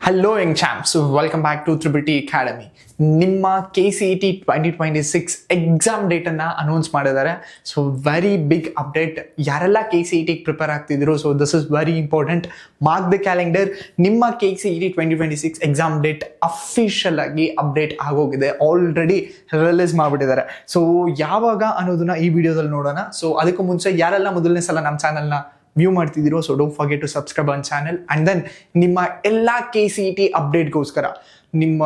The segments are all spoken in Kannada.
Hello young champs, welcome back to triple T academy. ನಿಮ್ಮ KCET 2026 ಎಕ್ಸಾಮ್ ಡೇಟನ್ನು ಅನೌನ್ಸ್ ಮಾಡಿದ್ದಾರೆ. So very big update. ಯಾರೆಲ್ಲ KCET ಪ್ರಿಪೇರ್ ಆಗ್ತಿದ್ರು, so this is very important. Mark the calendar. ನಿಮ್ಮ KCET 2026 ಎಕ್ಸಾಮ್ ಡೇಟ್ ಅಫಿಷಿಯಲ್ ಆಗಿ ಅಪ್ಡೇಟ್ ಆಗೋಗಿದೆ. ಆಲ್ರೆಡಿ ರಿಲೀಸ್ ಮಾಡಿಬಿಟ್ಟಿದ್ದಾರೆ. ಸೊ ಯಾವಾಗ ಅನ್ನೋದನ್ನ ಈ ವಿಡಿಯೋದಲ್ಲಿ ನೋಡೋಣ. ಸೊ ಅದಕ್ಕೂ ಮುಂಚೆ ಯಾರೆಲ್ಲ ಮೊದಲನೇ ಸಲ ನಮ್ಮ ಚಾನಲ್ನ ವ್ಯೂ ಮಾಡ್ತಿದ್ದೀರೋ, so don't forget to subscribe on channel. And then ನಿಮ್ಮ ಎಲ್ಲ KCET ಅಪ್ಡೇಟ್ಗೋಸ್ಕರ ನಿಮ್ಮ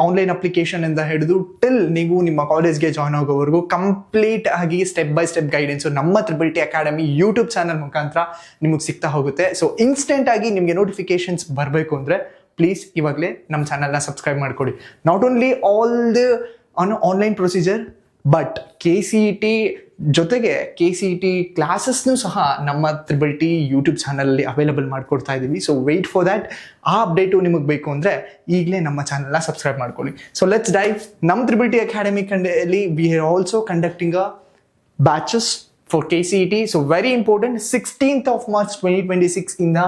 ಆನ್ಲೈನ್ ಅಪ್ಲಿಕೇಶನ್ ಇಂದ ಹಿಡಿದು ಟಿಲ್ ನೀವು ನಿಮ್ಮ ಕಾಲೇಜ್ಗೆ ಜಾಯ್ನ್ ಆಗೋವರೆಗೂ ಕಂಪ್ಲೀಟ್ ಆಗಿ ಸ್ಟೆಪ್ ಬೈ ಸ್ಟೆಪ್ ಗೈಡೆನ್ಸು ನಮ್ಮ triple T academy YouTube channel ಮುಖಾಂತರ ನಿಮಗೆ ಸಿಗ್ತಾ ಹೋಗುತ್ತೆ. ಸೊ ಇನ್ಸ್ಟೆಂಟ್ ಆಗಿ ನಿಮಗೆ ನೋಟಿಫಿಕೇಶನ್ಸ್ ಬರಬೇಕು ಅಂದರೆ ಪ್ಲೀಸ್ ಇವಾಗಲೇ ನಮ್ಮ ಚಾನಲ್ನ ಸಬ್ಸ್ಕ್ರೈಬ್ ಮಾಡ್ಕೊಳ್ಳಿ. Not only all the online procedure, but KCET ಜೊತೆಗೆ KCET ಕ್ಲಾಸಸ್ನೂ ಸಹ ನಮ್ಮ ತ್ರಿಬಲ್ ಟಿ ಯೂಟ್ಯೂಬ್ ಚಾನಲಲ್ಲಿ ಅವೈಲಬಲ್ ಮಾಡಿಕೊಡ್ತಾ ಇದ್ದೀವಿ. So wait for that. ಆ ಅಪ್ಡೇಟು ನಿಮಗೆ ಬೇಕು ಅಂದರೆ ಈಗಲೇ ನಮ್ಮ ಚಾನಲ್ನ ಸಬ್ಸ್ಕ್ರೈಬ್ ಮಾಡ್ಕೊಳ್ಳಿ. So let's dive. ನಮ್ಮ ತ್ರಿಬಲ್ ಟಿ ಅಕಾಡೆಮಿ ಕಂಡಲ್ಲಿ we are also conducting a batches for KCET. So very important, 16th of March 2026 ಇಂದ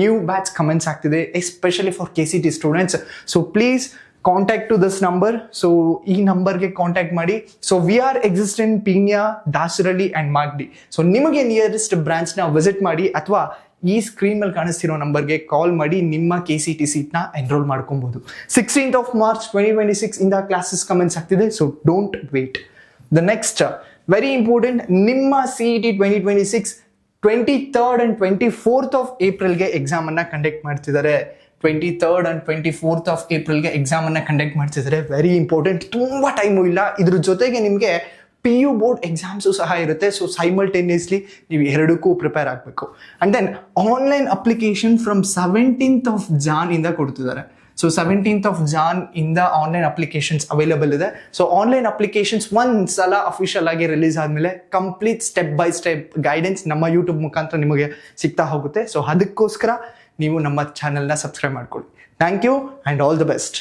ನ್ಯೂ ಬ್ಯಾಚ್ ಕಮೆನ್ಸ್ ಆಗ್ತಿದೆ, especially for KCET students. So please contact to this number. So ಈ ನಂಬರ್ಗೆ ಕಾಂಟ್ಯಾಕ್ಟ್ ಮಾಡಿ. So we are exist in Peenya, Dasarahalli and Magadi. So ನಿಮಗೆ ನಿಯರೆಸ್ಟ್ ಬ್ರಾಂಚ್ನ ವಿಸಿಟ್ ಮಾಡಿ ಅಥವಾ ಈ ಸ್ಕ್ರೀನ್ ಮೇಲೆ ಕಾಣಿಸ್ತಿರೋ ನಂಬರ್ಗೆ ಕಾಲ್ ಮಾಡಿ ನಿಮ್ಮ KCET ಸೀಟ್ನ ಎನ್ರೋಲ್ ಮಾಡ್ಕೊಬೋದು. 16th of March 2026 ಇಂದ ಕ್ಲಾಸಸ್ ಕಮೆನ್ಸ್ ಆಗ್ತಿದೆ. So don't wait. The next very important, ನಿಮ್ಮ CET 2026 23rd and 24th of Aprilಗೆ ಎಕ್ಸಾಮನ್ನು ಕಂಡಕ್ಟ್ ಮಾಡ್ತಿದ್ದಾರೆ. 23rd and 24th of Aprilಗೆ ಎಕ್ಸಾಮನ್ನು ಕಂಡಕ್ಟ್ ಮಾಡ್ತಿದ್ದಾರೆ. Very important. ತುಂಬ ಟೈಮು ಇಲ್ಲ. ಇದ್ರ ಜೊತೆಗೆ ನಿಮಗೆ PU ಬೋರ್ಡ್ ಎಕ್ಸಾಮ್ಸು ಸಹ ಇರುತ್ತೆ. ಸೊ ಸೈಮಲ್ಟೇನಿಯಸ್ಲಿ ನೀವು ಎರಡಕ್ಕೂ ಪ್ರಿಪೇರ್ ಆಗಬೇಕು. And then online application from 17th of Jan ಇಂದ ಕೊಡ್ತಿದ್ದಾರೆ. ಸೊ 17th of Jan ಇಂದ ಆನ್ಲೈನ್ ಅಪ್ಲಿಕೇಶನ್ಸ್ ಅವೈಲೇಬಲ್ ಇದೆ. ಸೊ ಆನ್ಲೈನ್ ಅಪ್ಲಿಕೇಶನ್ಸ್ ಒಂದ್ಸಲ ಅಫಿಷಿಯಲ್ ಆಗಿ ರಿಲೀಸ್ ಆದಮೇಲೆ complete step by step guidance ನಮ್ಮ ಯೂಟ್ಯೂಬ್ ಮುಖಾಂತರ ನಿಮಗೆ ಸಿಗ್ತಾ ಹೋಗುತ್ತೆ. ಸೊ ಅದಕ್ಕೋಸ್ಕರ ನೀವು ನಮ್ಮ ಚಾನಲ್ನ ಸಬ್ಸ್ಕ್ರೈಬ್ ಮಾಡ್ಕೊಳ್ಳಿ. Thank you and all the best.